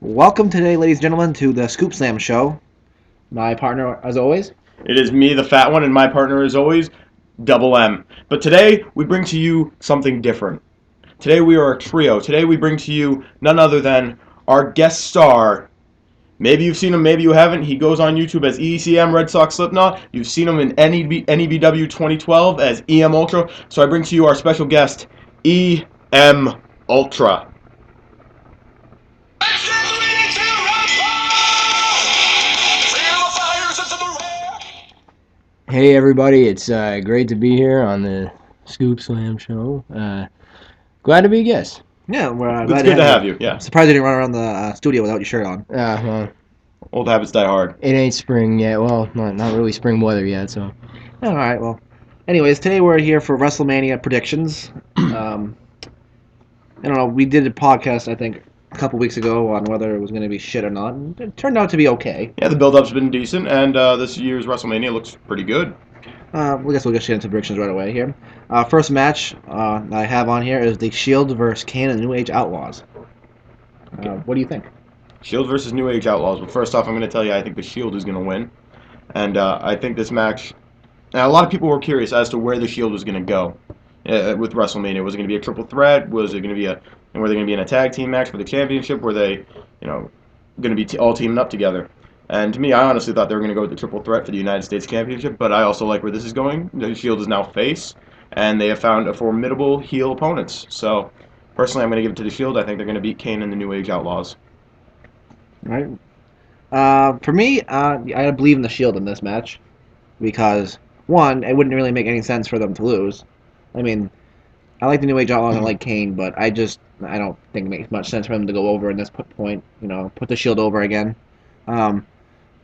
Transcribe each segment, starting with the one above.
Welcome today, ladies and gentlemen, to the Scoop Slam Show. My partner, as always. It is me, the fat one, and my partner, as always, Double M. But today, we bring to you something different. Today, we are a trio. Today, we bring to you none other than our guest star. Maybe you've seen him, maybe you haven't. He goes on YouTube as ECM Red Sox Slipknot. You've seen him in NEBW 2012 as EM Ultra. So I bring to you our special guest, EM Ultra. Hey everybody, it's great to be here on the Scoop Slam show. Glad to be a guest. Yeah, we're It's glad to good to have have you. you, yeah. I'm surprised you didn't run around the studio without your shirt on. Well, Old habits die hard. it ain't spring yet. Well, not really spring weather yet, so. All right, well. Anyways, today we're here for WrestleMania predictions. I don't know, we did a podcast, I think, a couple weeks ago on whether it was going to be shit or not, and it turned out to be okay. Yeah, the build-up's been decent, and this year's WrestleMania looks pretty good. I guess we'll get into predictions right away here. First match I have on here is the Shield versus Kane and the New Age Outlaws. What do you think? Shield versus New Age Outlaws. Well, first off, I'm going to tell you I think the Shield is going to win, and I think this match. Now, a lot of people were curious as to where the Shield was going to go with WrestleMania. Was it going to be a triple threat? Was it going to be and were they going to be in a tag team match for the championship? Were they, going to be all teaming up together? And to me, I honestly thought they were going to go with the triple threat for the United States Championship, but I also like where this is going. The Shield is now face, and they have found a formidable heel opponents. So, personally, I'm going to give it to the Shield. I think they're going to beat Kane and the New Age Outlaws. Right. For me, I believe in the Shield in this match because one, it wouldn't really make any sense for them to lose. I mean, I like the New Age Outlaws and I like Kane, but I don't think it makes much sense for them to go over in this point. Put the Shield over again. I don't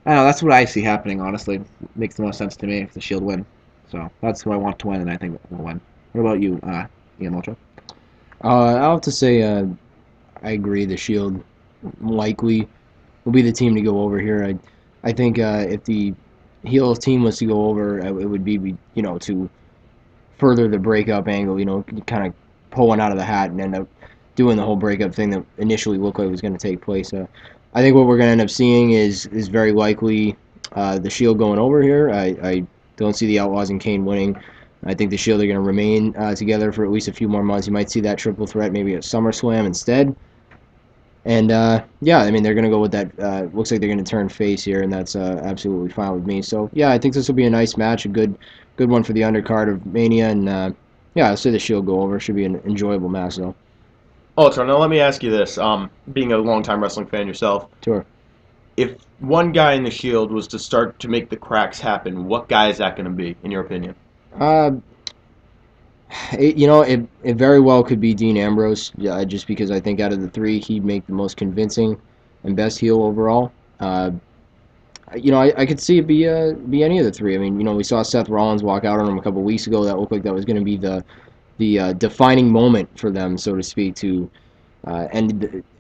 know. That's what I see happening. Honestly, makes the most sense to me if the Shield win. So that's who I want to win, and I think will win. What about you, Ian Ultra? I'll have to say I agree. The Shield likely will be the team to go over here. I think if the heel team was to go over, it would be to further the breakup angle. Kind of pull one out of the hat and end up doing the whole breakup thing that initially looked like was going to take place. I think what we're going to end up seeing is very likely the Shield going over here. I don't see the Outlaws and Kane winning. I think the Shield are going to remain together for at least a few more months. You might see that triple threat maybe at SummerSlam instead. And yeah, I mean they're going to go with that. Looks like they're going to turn face here, and that's absolutely fine with me. So yeah, I think this will be a nice match, a good one for the undercard of Mania, and yeah, I'll say the Shield go over. Should be an enjoyable match though. Ultra, now let me ask you this. Being a longtime wrestling fan yourself, Sure. if one guy in the Shield was to start to make the cracks happen, what guy is that going to be, in your opinion? Uh, it very well could be Dean Ambrose, just because I think out of the three, he'd make the most convincing and best heel overall. I could see it be any of the three. I mean, we saw Seth Rollins walk out on him a couple weeks ago. That looked like that was going to be the defining moment for them, so to speak, to end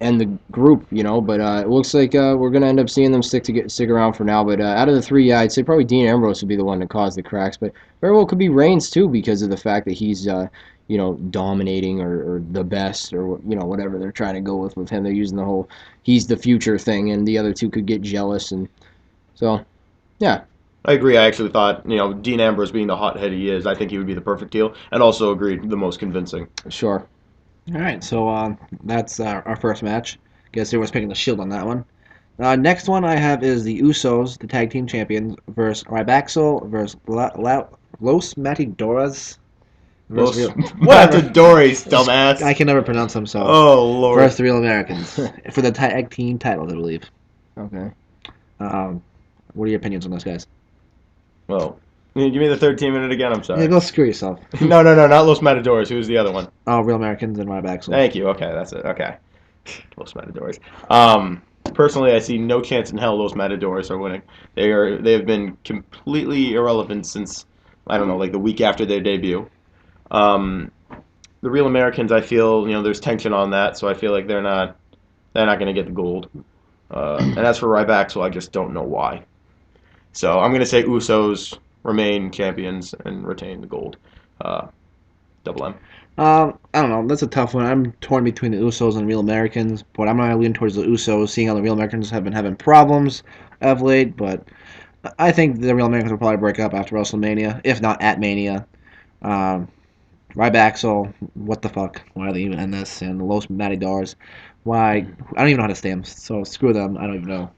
the group. But it looks like we're going to end up seeing them stick around for now. But out of the three, yeah, I'd say probably Dean Ambrose would be the one to cause the cracks. But very well could be Reigns too, because of the fact that he's dominating or the best or whatever they're trying to go with him. They're using the whole he's the future thing, and the other two could get jealous, and so yeah. I agree. I actually thought, Dean Ambrose being the hothead he is, I think he would be the perfect heel, and also agreed the most convincing. Sure. All right, so that's our first match. Guess everyone's picking the Shield on that one. Next one I have is the Usos, the tag team champions, versus Rybaxel versus Los Matadores. Los Whatever. Matadores, dumbass. I can never pronounce them, so. Oh, Lord. Versus the Real Americans for the tag team titles, I believe. Okay. What are your opinions on those guys? Well, give me the third team in it again, I'm sorry. Yeah, go screw yourself. No, not Los Matadores. Who's the other one? Oh, Real Americans and Rybaxel. Thank you. Okay, that's it. Okay. Los Matadores. Personally, I see no chance in hell Los Matadores are winning. They have been completely irrelevant since, I don't know, like the week after their debut. Um, the Real Americans, I feel, there's tension on that, so I feel like they're not going to get the gold. And as for Ryback, I just don't know why. So I'm going to say Usos remain champions and retain the gold. Uh, Double M. I don't know. That's a tough one. I'm torn between the Usos and Real Americans, but I'm gonna lean towards the Usos, seeing how the Real Americans have been having problems of late. But I think the Real Americans will probably break up after WrestleMania, if not at Mania. Um, Rybaxel, what the fuck? Why are they even in this? And the Los Matadors, why? I don't even know how to say them, so screw them. I don't even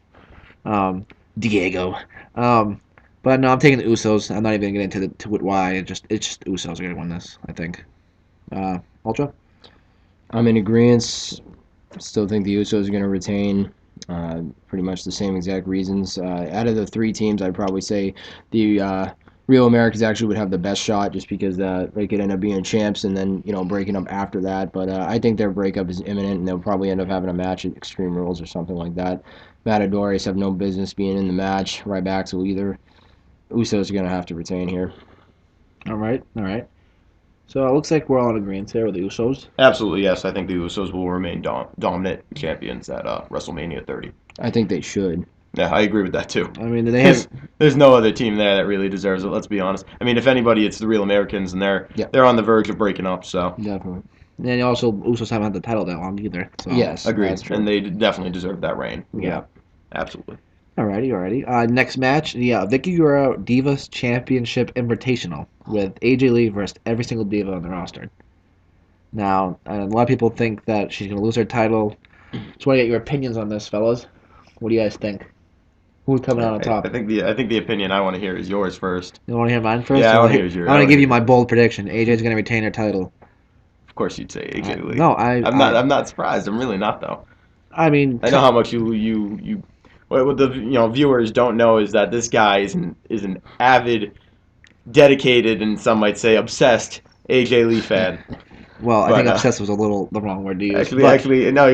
know. Diego. Um, but no, I'm taking the Usos. I'm not even gonna get into to it why. It's just Usos are gonna win this. I think. Ultra. I'm in agreement. Still think the Usos are going to retain. Pretty much the same exact reasons. Out of the three teams, I'd probably say the Real Americans actually would have the best shot, just because they could end up being champs and then breaking up after that. But I think their breakup is imminent, and they'll probably end up having a match at Extreme Rules or something like that. Matadores have no business being in the match. Rybaxel either. Usos are going to have to retain here. All right, all right. So it looks like we're all in agreement here with the Usos. Absolutely, yes. I think the Usos will remain dominant champions at WrestleMania 30. I think they should. Yeah, I agree with that too. I mean, they have. There's no other team there that really deserves it. Let's be honest. I mean, if anybody, it's the Real Americans, and they're on the verge of breaking up. So Definitely. And also, Usos haven't had the title that long either. So. Yes. agreed, That's true. and they definitely deserve that reign. Yeah. Absolutely. Alrighty. Next match, Vickie Guerrero Divas Championship Invitational with AJ Lee versus every single diva on the roster. Now, a lot of people think that she's going to lose her title. Just want to get your opinions on this, fellas. What do you guys think? Who's coming out on top? I think the opinion I want to hear is yours first. You want to hear mine first? Yeah, I want to hear yours. I want to give you my bold prediction. AJ's going to retain her title. Of course, you'd say AJ Lee. No, I'm not surprised. I'm really not though. I mean, I know how much you. What the viewers don't know is that this guy is an avid, dedicated, and some might say obsessed AJ Lee fan. Well, I think obsessed was a little the wrong word to use. Actually, no.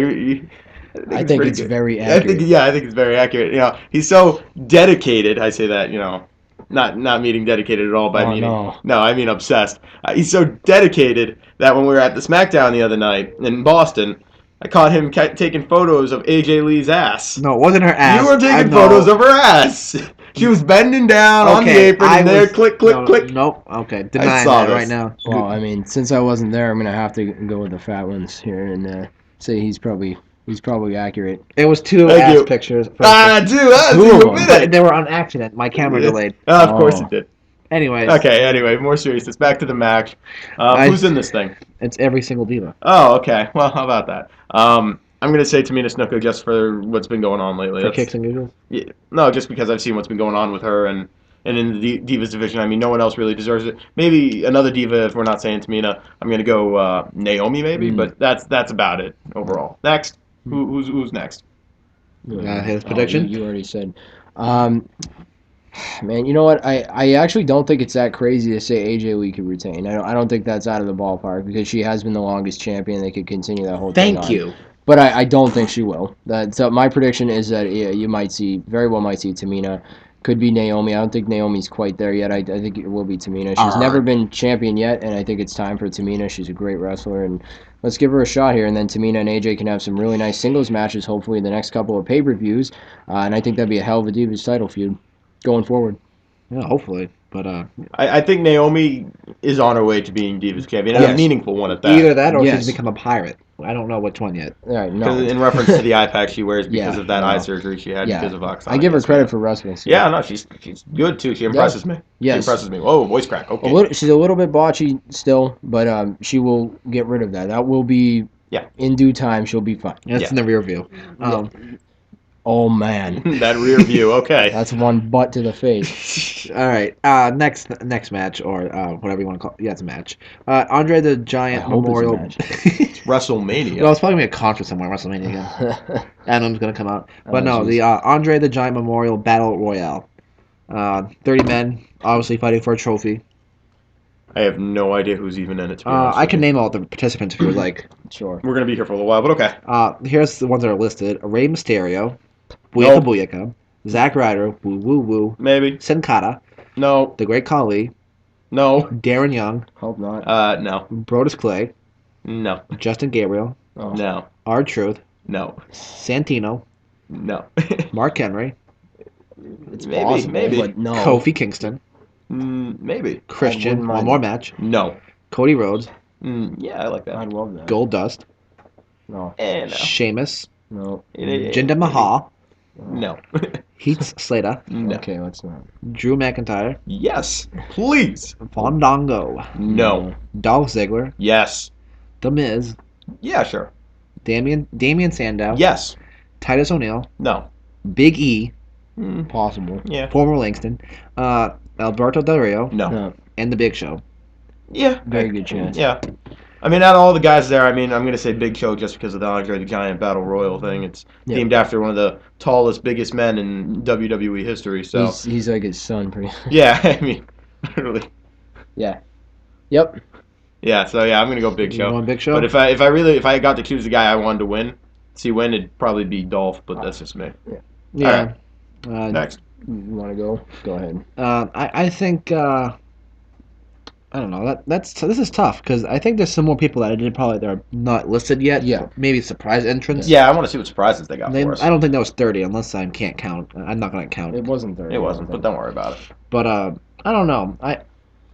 I think it's very accurate. I think it's very accurate. He's so dedicated. I say that, not meaning dedicated at all by meaning. No, I mean obsessed. He's so dedicated that when we were at the SmackDown the other night in Boston, I caught him taking photos of AJ Lee's ass. No, it wasn't her ass. You were taking photos of her ass. She was bending down on the apron, and there, click. Nope. Okay, denying that right now. Well, I mean, since I wasn't there, I'm gonna have to go with the fat ones here and say he's probably accurate. It was two ass pictures. They were on accident. My camera delayed. Of course it did. Anyways. Okay, more seriousness. Back to the match. Who's in this thing? It's every single diva. Oh, okay. Well, how about that? I'm going to say Tamina Snuka just for what's been going on lately. For kicks and giggles? Yeah, no, just because I've seen what's been going on with her and in the Divas division. I mean, no one else really deserves it. Maybe another diva, if we're not saying Tamina. I'm going to go Naomi maybe, but that's about it overall. Next. Who's next? His prediction? You already said. Man, you know what? I actually don't think it's that crazy to say AJ Lee could retain. I don't think that's out of the ballpark because she has been the longest champion. They could continue that whole thing on. Thank you. But I don't think she will. So my prediction is that you very well might see Tamina. Could be Naomi. I don't think Naomi's quite there yet. I think it will be Tamina. She's never been champion yet, and I think it's time for Tamina. She's a great wrestler, and let's give her a shot here. And then Tamina and AJ can have some really nice singles matches, hopefully in the next couple of pay-per-views. And I think that'd be a hell of a Divas title feud going forward. Yeah, hopefully. But I think Naomi is on her way to being Divas champion, and a meaningful one at that. Either that or she's become a pirate. I don't know which one yet. Right, no. In reference to the eye patch she wears because of that eye surgery she had because of oxide. I give her credit for wrestling. So. Yeah, no, she's good too. She impresses me. Yes. She impresses me. Whoa, voice crack. Okay. She's a little bit botchy still, but she will get rid of that. That will be in due time. She'll be fine. That's in the rear view. Oh man, that rear view. Okay, that's one butt to the face. All right, next match or whatever you want to call it. Yeah, it's a match. Andre the Giant Memorial. It's WrestleMania. Well, it's probably gonna be a concert somewhere. WrestleMania again. Adam's gonna come out, but no, the Andre the Giant Memorial Battle Royale. 30 men, obviously fighting for a trophy. I have no idea who's even in it. I can name all the participants if you would like. Sure. We're gonna be here for a little while, but okay. Here's the ones that are listed: Rey Mysterio. Booyaka Booyaka, Zack Ryder, Woo Woo Woo, maybe Sin Cara, no, The Great Khali, no, Darren Young, hope not, no, Brodus Clay, no, Justin Gabriel, no, R-Truth, no, Santino, no, Mark Henry, it's maybe, but no, Kofi Kingston, maybe Christian, one more match, no, Cody Rhodes, Yeah, I like that. I'd love that. Goldust, No. No. Sheamus, No. Jinder Mahal, No. Heath Slater, No. Okay, let's not. Drew McIntyre, Yes. Please. Fandango, No. Dolph Ziggler, Yes. The Miz, Yeah, sure. Damian Sandow, Yes. Titus O'Neil, No. Big E, Possible. Yeah. former Langston, Alberto Del Rio, No. No. and The Big Show. Yeah. Very good chance. Yeah. I mean, out of all the guys there, I mean, I'm going to say Big Show just because of the Andre the Giant Battle Royal thing. It's Yeah. themed after one of the tallest, biggest men in WWE history. So, He's like his son, pretty. yeah, I mean, really. Yep. Yeah, so yeah, I'm going to go Big You Show. going Big Show? But if I got to choose the guy I wanted to win, it'd probably be Dolph, but that's just me. Yeah. Next. You want to go? Go ahead. I think I don't know. This is tough because I think there's some more people that I did probably that are not listed yet. Yeah. Maybe surprise entrants. Yeah, I want to see what surprises they got for us. I don't think that was 30 unless I can't count. I'm not going to count. It wasn't 30. It wasn't, but don't worry about it. But I don't know. I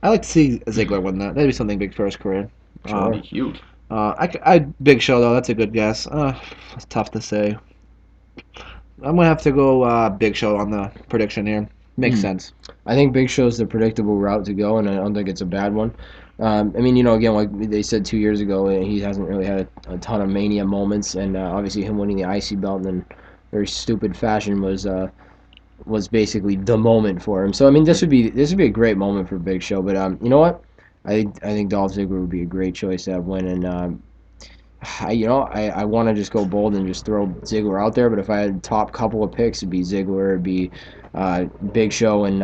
like to see Ziggler win that. That'd be something big for his career. It'd be huge. I Big Show though. That's a good guess. It's tough to say. I'm gonna have to go Big Show on the prediction here. Makes sense. I think Big Show's the predictable route to go, and I don't think it's a bad one. I mean, again, like they said 2 years ago, he hasn't really had a ton of Mania moments, and obviously him winning the IC belt in very stupid fashion was basically the moment for him. So I mean, this would be a great moment for Big Show. But you know what? I think Dolph Ziggler would be a great choice to have win, and I want to just go bold and just throw Ziggler out there. But if I had top couple of picks, it'd be Ziggler, it'd be Big Show, and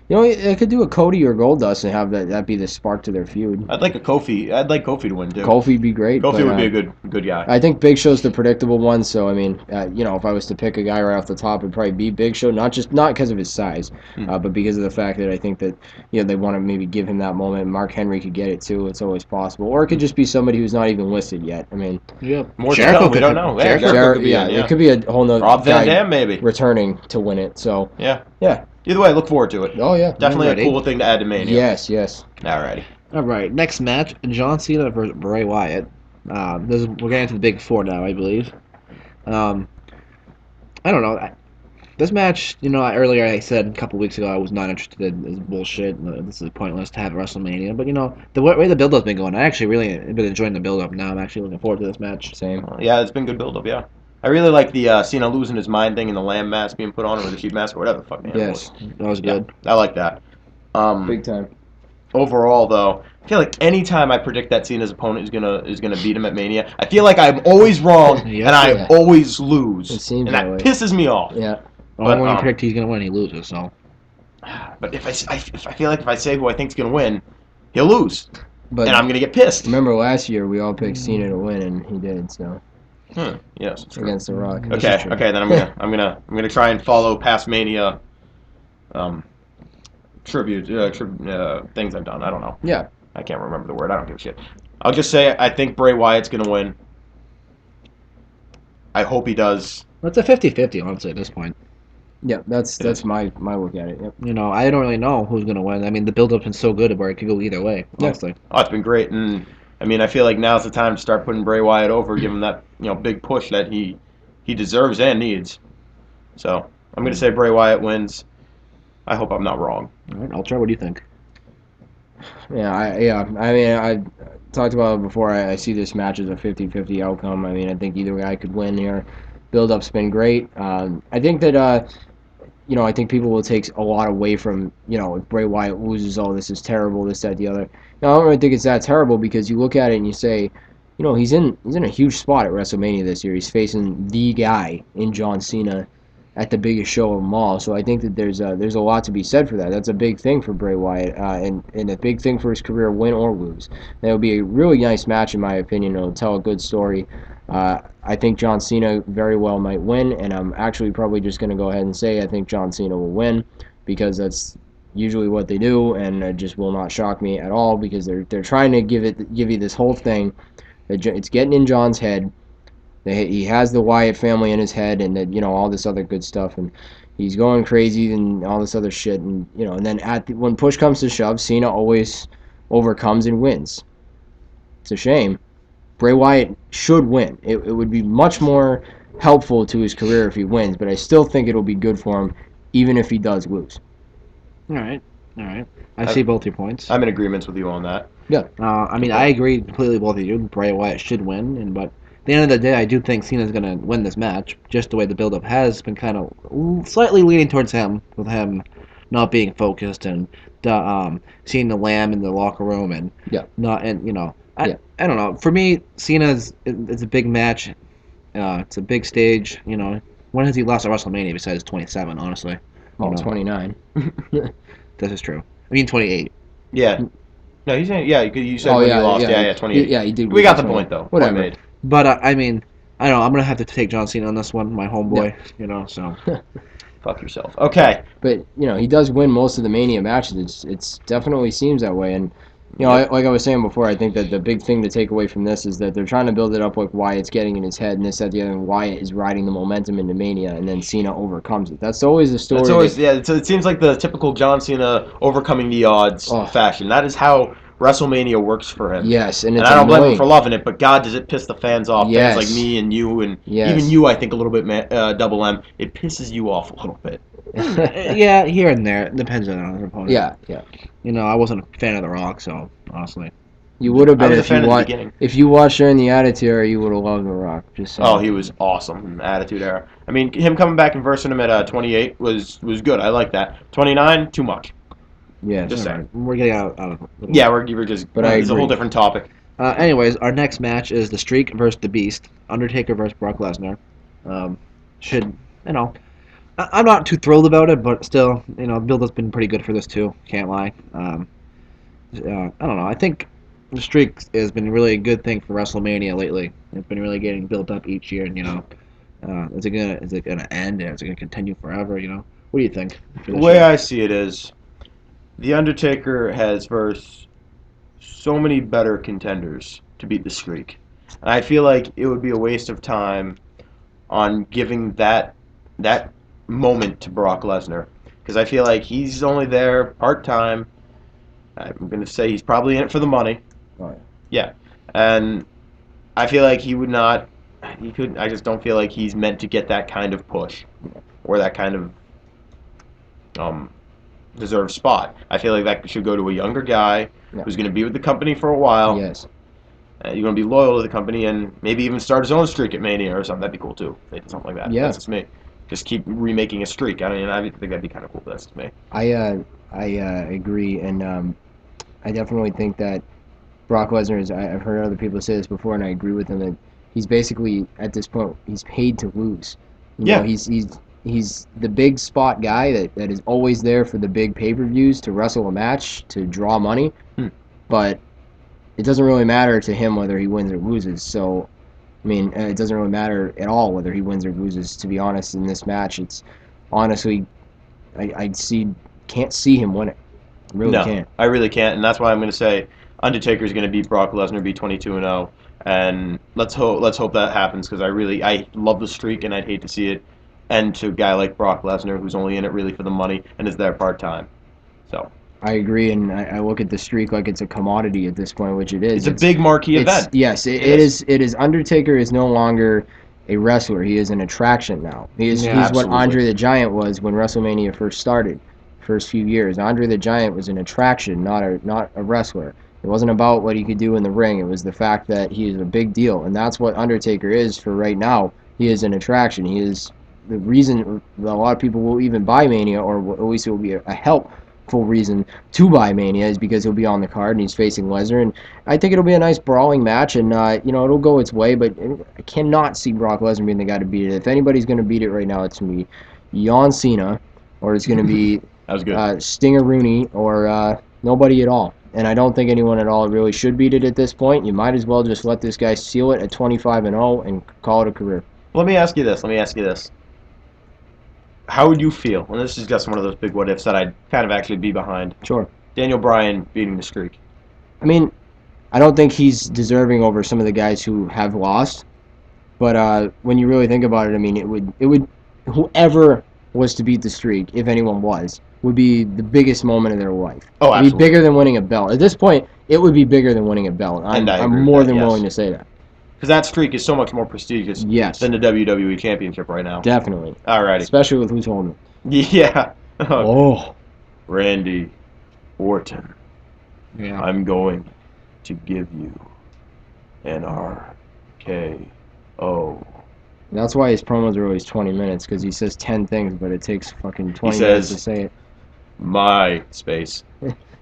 I could do a Cody or Goldust and have that be the spark to their feud. I'd like Kofi to win too. Kofi'd be great. Kofi but, would be a good guy. I think Big Show's the predictable one. So I mean, if I was to pick a guy right off the top, it'd probably be Big Show. Not because of his size, but because of the fact that I think that they want to maybe give him that moment. Mark Henry could get it too. It's always possible, or it could just be somebody who's not even listed yet. I mean, More Jericho, we don't know. Yeah, Jericho could be in, it could be a whole nother Rob Van guy Dam maybe returning to win it. So yeah. Yeah. Either way, I look forward to it. Oh yeah, Definitely ready. a cool thing to add to Mania. Yes. Alrighty. All right, next match: John Cena versus Bray Wyatt. We're getting into the big four now, I believe. I don't know. This match, earlier I said a couple weeks ago I was not interested in. This bullshit. This is pointless to have at WrestleMania. But the way the build-up's been going, I actually really have been enjoying the build-up. Now I'm actually looking forward to this match. Same. Yeah, it's been good build-up. Yeah. I really like the Cena losing his mind thing and the lamb mask being put on him or the sheep mask or whatever the fuck. Man, Yes, That was good. I like that. big time. Overall, though, I feel like anytime I predict that Cena's opponent is gonna beat him at Mania, I feel like I'm always wrong Yep. and I Yeah. always lose. It seems and that that way. pisses me off. Yeah. When you predict he's gonna win, he loses. So. But if I feel like if I say who I think's gonna win, he'll lose, But and I'm gonna get pissed. remember last year we all picked Cena to win, and he did so Yes. It's true. against The Rock. Okay. Then I'm gonna try and follow past Mania, tribute things I've done. I don't know. Yeah. I can't remember the word. I don't give a shit. I'll just say I think Bray Wyatt's gonna win. I hope he does. It's a 50-50, honestly, at this point. Yeah, that's my look at it. Yep. I don't really know who's gonna win. I mean, the build-up's been so good where it could go either way. Honestly. Oh, it's been great, and I mean, I feel like now's the time to start putting Bray Wyatt over, give him that big push that he deserves and needs. So I'm gonna say Bray Wyatt wins. I hope I'm not wrong. All right, Ultra, what do you think? Yeah. I mean, I talked about it before. I see this match as a 50-50 outcome. I mean, I think either guy could win here. Build-up's been great. I think that I think people will take a lot away from if Bray Wyatt loses, oh, this is terrible, this, that, the other. No, I don't really think it's that terrible because you look at it and you say, he's in a huge spot at WrestleMania this year. He's facing the guy in John Cena at the biggest show of them all. So I think that there's a lot to be said for that. That's a big thing for Bray Wyatt, and a big thing for his career, win or lose. And it'll be a really nice match in my opinion. It'll tell a good story. I think John Cena very well might win, and I'm actually probably just going to go ahead and say I think John Cena will win because that's usually what they do, and it just will not shock me at all because they're trying to give you this whole thing that it's getting in John's head. He has the Wyatt family in his head, and that all this other good stuff, and he's going crazy and all this other shit, and and then when push comes to shove, Cena always overcomes and wins. It's a shame. Bray Wyatt should win. It would be much more helpful to his career if he wins, but I still think it'll be good for him even if he does lose. All right, all right. I see both your points. I'm in agreement with you on that. Yeah. I mean, I agree completely with both of you. Bray Wyatt should win, but at the end of the day, I do think Cena's going to win this match. Just the way the build-up has been kind of slightly leaning towards him, with him not being focused and seeing the lamb in the locker room and I don't know. For me, Cena's it's a big match. It's a big stage. When has he lost at WrestleMania besides 27? Honestly, Oh, 29. this is true. I mean 28. Yeah. No, he's saying, you said Oh, when yeah, he lost. yeah. Yeah, 28. Yeah, he did. We got the point, though. Whatever. Point made. But I mean, I don't know. I'm gonna have to take John Cena on this one, my homeboy. So. Fuck yourself. Okay. But he does win most of the Mania matches. It's definitely seems that way. And like I was saying before, I think that the big thing to take away from this is that they're trying to build it up like Wyatt's getting in his head, and this at the other, and Wyatt is riding the momentum into Mania, and then Cena overcomes it. That's always the story. It's always it seems like the typical John Cena overcoming the odds fashion. That is how WrestleMania works for him. Yes, and I don't blame him for loving it, but God, does it piss the fans off? Yes. Fans like me and you, and Yes. even you, I think a little bit, Double M. It pisses you off a little bit. Yeah, here and there. It depends on the opponent. Yeah. I wasn't a fan of The Rock, so honestly. You would have I been was a fan at the beginning. if you watched during the Attitude Era, you would have loved The Rock. Just saying. Oh, he was awesome in the Attitude Era. I mean, him coming back and versing him at 28 was good. I like that. 29, too much. Yeah, Just saying. We're getting out of it. Yeah, we're just. But it's a agree. whole different topic. Anyways, our next match is The Streak versus The Beast. Undertaker versus Brock Lesnar. I'm not too thrilled about it, but still, the build-up's been pretty good for this too. Can't lie. I don't know. I think The Streak has been really a good thing for WrestleMania lately. It's been really getting built up each year, and is it gonna end? Is it gonna continue forever? What do you think? The way I see it is, The Undertaker has versed so many better contenders to beat the streak. And I feel like it would be a waste of time on giving that moment to Brock Lesnar. Because I feel like he's only there part-time. I'm going to say he's probably in it for the money. Oh, yeah. And I feel like he would not... I just don't feel like he's meant to get that kind of push. Or that kind of... deserved spot. I feel like that should go to a younger guy who's going to be with the company for a while. Yes. You're going to be loyal to the company and maybe even start his own streak at Mania or something. That'd be cool too. If they did something like that. Yeah. That's just me. Just keep remaking a streak. I think that'd be kind of cool. But that's just me. I agree, and I definitely think that Brock Lesnar is. I've heard other people say this before, and I agree with them that he's basically at this point he's paid to lose. He's the big spot guy that is always there for the big pay-per-views to wrestle a match to draw money, but it doesn't really matter to him whether he wins or loses. So, I mean, it doesn't really matter at all whether he wins or loses. To be honest, in this match, it's honestly, I can't see him win it. I really can't. I really can't, and that's why I'm going to say Undertaker's going to beat Brock Lesnar, be 22-0, and let's hope that happens because I love the streak and I'd hate to see it end to a guy like Brock Lesnar who's only in it really for the money and is there part time. So. I agree, and I look at the streak like it's a commodity at this point, which it is. It's a big marquee event. Yes, it is. It is. Undertaker is no longer a wrestler. He is an attraction now. He's what Andre the Giant was when WrestleMania first started, first few years. Andre the Giant was an attraction, not a wrestler. It wasn't about what he could do in the ring. It was the fact that he is a big deal, and that's what Undertaker is for right now. He is an attraction. He is the reason that a lot of people will even buy Mania, or at least it will be a helpful reason to buy Mania, is because he'll be on the card and he's facing Lesnar, and I think it'll be a nice brawling match, and it'll go its way, but I cannot see Brock Lesnar being the guy to beat it. If anybody's going to beat it right now, it's going to be John Cena, or it's going to be that was good. Stinger Rooney, or nobody at all. And I don't think anyone at all really should beat it at this point. You might as well just let this guy seal it at 25-0 and call it a career. Let me ask you this. How would you feel? And this is just one of those big what ifs that I'd kind of actually be behind. Sure. Daniel Bryan beating the streak. I mean, I don't think he's deserving over some of the guys who have lost. But when you really think about it, I mean, it would whoever was to beat the streak, if anyone would be the biggest moment of their life. Oh, It'd be absolutely. bigger than winning a belt. At this point, it would be bigger than winning a belt. And I I'm agree with more that, than yes. willing to say that. Because that streak is so much more prestigious Yes, than the WWE Championship right now. definitely. Alrighty. Especially with who's holding it. Yeah. Oh. Randy Orton, Yeah. I'm going to give you an RKO. That's why his promos are always 20 minutes, because he says 10 things, but it takes fucking 20 He minutes says- to say it. My space,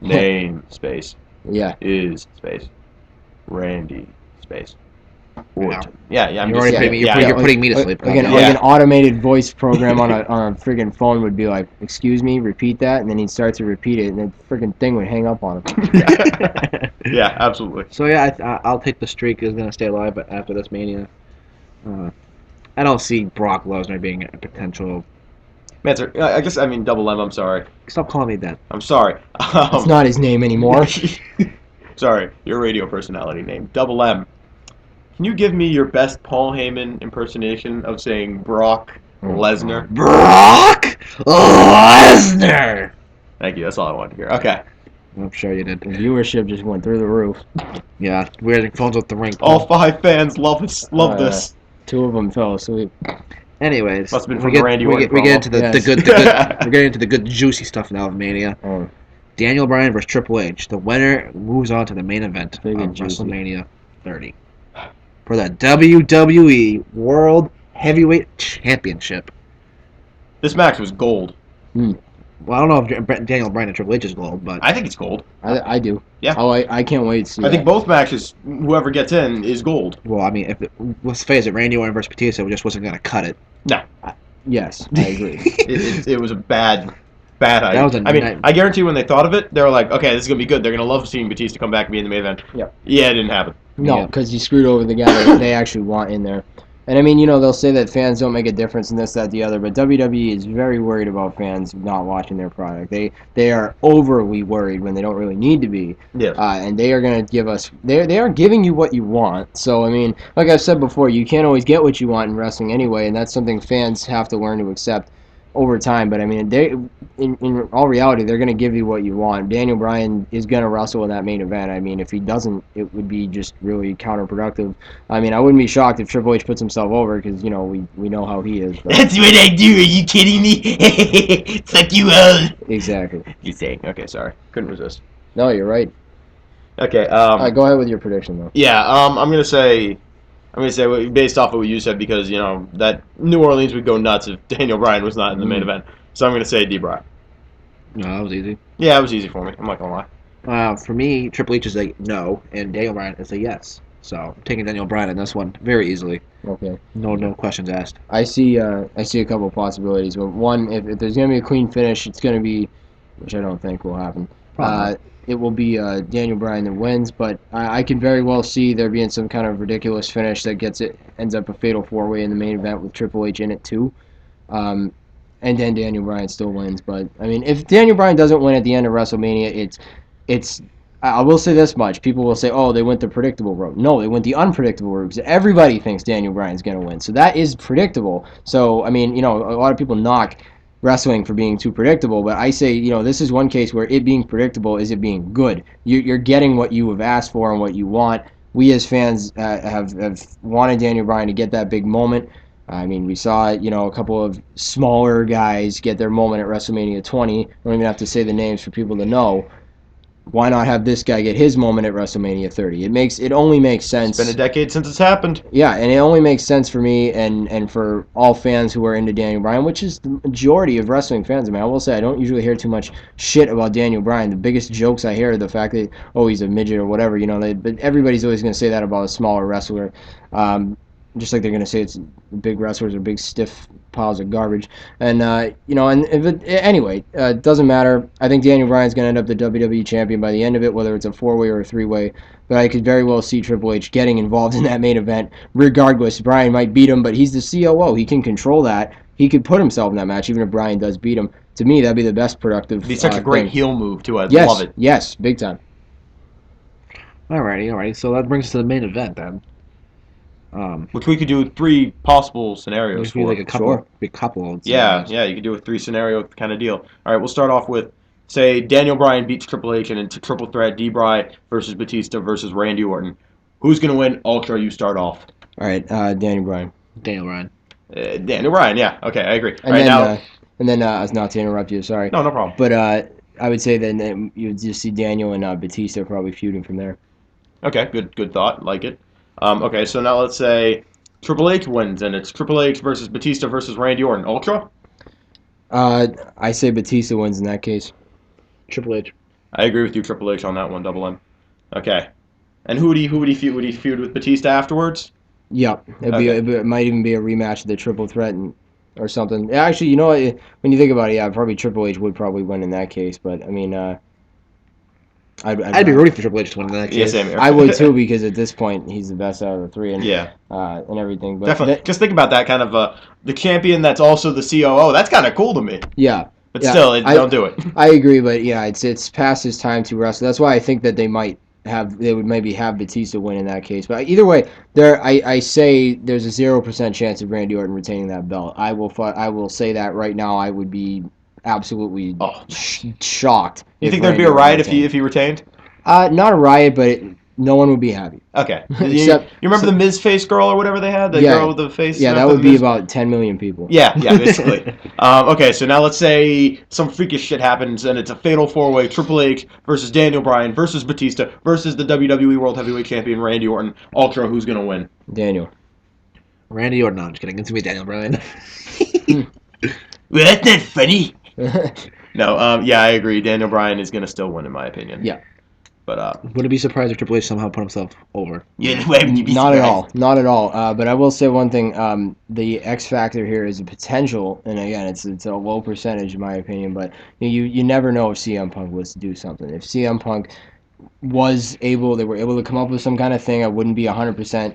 name space, Yeah. is space, Randy space, Orton. Yeah, I'm You're just already saying. putting, Yeah, you're putting me to sleep. Like an Yeah. automated voice program on a friggin' phone would be like, excuse me, repeat that, and then he'd start to repeat it, and the friggin' thing would hang up on him. Yeah, absolutely. So yeah, I'll take the streak is gonna stay alive, but after this Mania, I don't see Brock Lesnar being a potential. Manser, I guess, Double M, I'm sorry. Stop calling me that. I'm sorry. It's not his name anymore. Sorry, your radio personality name. Double M. Can you give me your best Paul Heyman impersonation of saying Brock Lesnar? Brock Lesnar. Thank you, that's all I wanted to hear. Okay. I'm sure you did. The viewership just went through the roof. Yeah, we're phones with the ring. All 5 fans love this. Love this. 2 of them fell asleep. Anyways, Must have been we from get, the Randy we Orton get, we get into promo. the Yes. good. We're getting into the good juicy stuff now of Mania. Oh, Daniel Bryan versus Triple H. The winner moves on to the main event Big of and juicy. WrestleMania 30 for the WWE World Heavyweight Championship. This match was gold. Well, I don't know if Daniel Bryan and Triple H is gold, but I think it's gold. I do. Yeah. Oh, I can't wait to see I think that. both matches, whoever gets in, is gold. well, I mean, let's face it, Randy Orton versus Batista just wasn't gonna cut it. Yes, I agree. It was a bad idea. was a night- I guarantee when they thought of it, they were like, okay, this is going to be good. They're going to love seeing Batista come back and be in the main event. Yep. Yeah, it didn't happen. No, Yeah. because you screwed over the guy that they actually want in there. And I mean, they'll say that fans don't make a difference in this, that, the other, but WWE is very worried about fans not watching their product. They are overly worried when they don't really need to be. Yes. And they are going to give us, they are giving you what you want. So, I mean, like I've said before, you can't always get what you want in wrestling anyway, and that's something fans have to learn to accept over time. But I mean, in all reality, they're going to give you what you want. Daniel Bryan is going to wrestle in that main event. I mean, if he doesn't, it would be just really counterproductive. I mean, I wouldn't be shocked if Triple H puts himself over, because we know how he is. But That's what I do. Are you kidding me? Fuck you all. exactly. You saying? Okay, sorry. Couldn't resist. No, you're right. Okay. All right, go ahead with your prediction, though. Yeah. I'm gonna say based off of what you said, because that New Orleans would go nuts if Daniel Bryan was not in the main event. So I'm gonna say D-Brock. No, that was easy. Yeah, it was easy for me. I'm not gonna lie. For me, Triple H is a no, and Daniel Bryan is a yes. So I'm taking Daniel Bryan in this one very easily. Okay. No questions asked. I see a couple of possibilities, but one, if there's going to be a clean finish, it's going to be, which I don't think will happen. Probably. It will be Daniel Bryan that wins, but I can very well see there being some kind of ridiculous finish that ends up a fatal 4-way in the main event with Triple H in it too. And then Daniel Bryan still wins. But I mean, if Daniel Bryan doesn't win at the end of WrestleMania, it's I will say this much. People will say, oh, they went the predictable route. No, they went the unpredictable route, because everybody thinks Daniel Bryan's going to win. So that is predictable. So, I mean, a lot of people knock wrestling for being too predictable, but I say, this is one case where it being predictable is it being good. You're getting what you have asked for and what you want. We as fans have wanted Daniel Bryan to get that big moment. I mean, we saw, a couple of smaller guys get their moment at WrestleMania 20. Don't even have to say the names for people to know. Why not have this guy get his moment at WrestleMania 30? It only makes sense. It's been a decade since it's happened. Yeah, and it only makes sense for me and for all fans who are into Daniel Bryan, which is the majority of wrestling fans. I mean, I will say I don't usually hear too much shit about Daniel Bryan. The biggest jokes I hear are the fact that, he's a midget or whatever, but everybody's always going to say that about a smaller wrestler. Just like they're going to say it's big wrestlers are big stiff piles of garbage. And, anyway, it doesn't matter. I think Daniel Bryan's going to end up the WWE champion by the end of it, whether it's a 4-way or a 3-way. But I could very well see Triple H getting involved in that main event. Regardless, Bryan might beat him, but he's the COO. He can control that. He could put himself in that match, even if Bryan does beat him. To me, that'd be the best productive It'd be such a great thing. heel move, too. I'd Yes, love it. yes, big time. Alrighty. So that brings us to the main event then. Which we could do 3 possible scenarios Maybe for. like a couple. Of Yeah, scenarios. yeah, you could do a 3 scenario kind of deal. All right, we'll start off with, say, Daniel Bryan beats Triple H and it's a triple threat: D-Bry versus Batista versus Randy Orton. Who's gonna win? Ultra, you start off. All right, Daniel Bryan. Daniel Bryan. Daniel Bryan, yeah, okay, I agree. All And right, then, now, not to interrupt you, sorry, no problem. but I would say then you would just see Daniel and Batista probably feuding from there. Okay, good thought, like it. Okay, so now let's say Triple H wins and it's Triple H versus Batista versus Randy Orton. Ultra? I say Batista wins in that case. Triple H. I agree with you, Triple H on that one, double M. Okay. And who would he feud? Would he feud with Batista afterwards? Yep, Okay. it might even be a rematch of the triple threat or something. Actually, you know what? When you think about it, yeah, probably Triple H would probably win in that case. But I mean, I'd be rooting for Triple H to win in that Yeah, case. same here. I would too because at this point he's the best out of the three Yeah, and everything. But definitely. Just think about that kind of the champion that's also the COO. That's kind of cool to me. yeah, But yeah, still, don't do it. I agree. But yeah, it's past his time to wrestle. That's why I think that they would maybe have Batista win in that case. But either way, I say there's a 0% chance of Randy Orton retaining that belt. I will say that right now. I would be absolutely Oh, shocked. you if think there'd be Randy a Orton riot retained. if he retained? Not a riot, but no one would be happy. Okay. Except you remember the Miz face girl or whatever they had? The Yeah. girl with the face? Yeah, that after would the be Miz? about 10 million people. Yeah, basically. Okay, so now let's say some freakish shit happens and it's a fatal 4-way: Triple H versus Daniel Bryan versus Batista versus the WWE World Heavyweight Champion Randy Orton. Ultra, who's gonna win? Daniel. Randy Orton. No, I'm just kidding. It's gonna be Daniel Bryan. Well, that's not funny. No, yeah, I agree. Daniel Bryan is gonna still win in my opinion. Yeah. But Wouldn't be surprised if Triple H somehow put himself over. yeah, why would you be Not at all. surprised? Not at all. But I will say one thing. The X factor here is a potential, and again, it's a low percentage in my opinion. But you never know if CM Punk was to do something. If CM Punk they were able to come up with some kind of thing, I wouldn't be 100%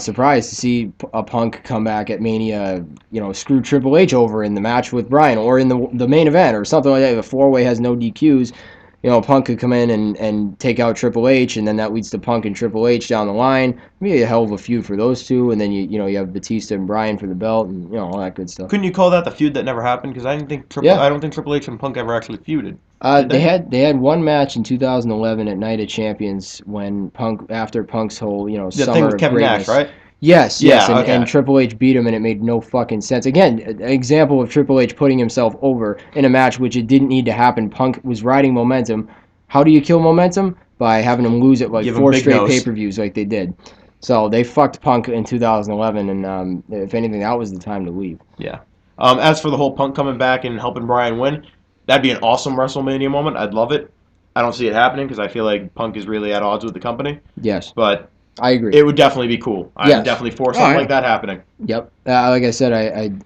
surprised to see a Punk come back at Mania, screw Triple H over in the match with Bryan or in the main event or something like that. If a 4-way has no DQs, Punk could come in and take out Triple H, and then that leads to Punk and Triple H down the line. Maybe a hell of a feud for those two, and then you have Batista and Bryan for the belt, and all that good stuff. Couldn't you call that the feud that never happened? Because I didn't think Yeah. I don't think Triple H and Punk ever actually feuded. Did They had one match in 2011 at Night of Champions when after Punk's whole The summer thing with of Kevin greatness. Nash, right? Yes, Yeah, and, okay. and Triple H beat him, and it made no fucking sense. Again, an example of Triple H putting himself over in a match which it didn't need to happen. Punk was riding momentum. How do you kill momentum? By having him lose it like Give him 4 big straight nose. pay-per-views like they did. So they fucked Punk in 2011, and if anything, that was the time to leave. Yeah. As for the whole Punk coming back and helping Bryan win, that'd be an awesome WrestleMania moment. I'd love it. I don't see it happening because I feel like Punk is really at odds with the company. Yes, But I agree. it would definitely be cool. I Yes. would definitely force something yeah. like that happening. Yep. Like I said,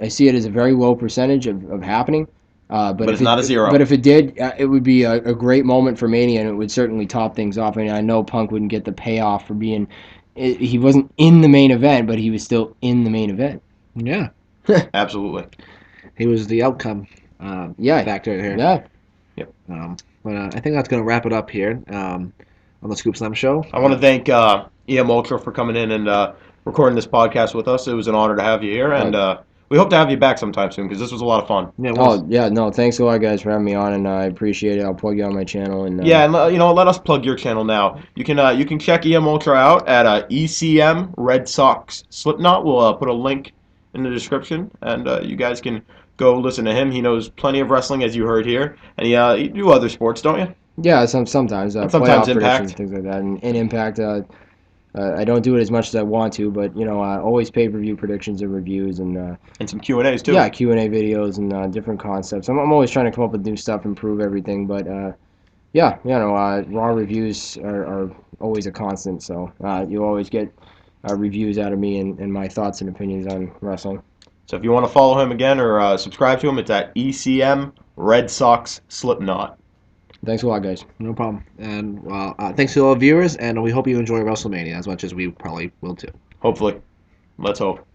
I see it as a very low percentage of happening. But it's not a zero. But if it did, it would be a great moment for Mania, and it would certainly top things off. I mean, I know Punk wouldn't get the payoff for being. He wasn't in the main event, but he was still in the main event. Yeah, Absolutely. he was the outcome Yeah. factor here. Yeah. But I think that's gonna wrap it up here on the Scoop Slam show. I want to thank EM Ultra for coming in and recording this podcast with us. It was an honor to have you here, and we hope to have you back sometime soon because this was a lot of fun. Yeah, well, Oh yeah. No, thanks a lot, guys, for having me on, and I appreciate it. I'll plug you on my channel. And Yeah, and let us plug your channel now. You can check EM Ultra out at ECM Red Sox Slipknot. We'll put a link in the description, and you guys can go listen to him. He knows plenty of wrestling, as you heard here, and you do other sports, don't you? Yeah, sometimes And sometimes playoff Impact. predictions, things like that, and Impact. I don't do it as much as I want to, but always pay-per-view predictions and reviews, and And some Q&As too. yeah, Q&A videos and different concepts. I'm always trying to come up with new stuff, improve everything, but yeah, raw reviews are always a constant. So you always get reviews out of me and my thoughts and opinions on wrestling. So if you want to follow him again or subscribe to him, it's at ECM Red Sox Slipknot. Thanks a lot, guys. no problem. And thanks to all the viewers, and we hope you enjoy WrestleMania as much as we probably will too. Hopefully. Let's hope.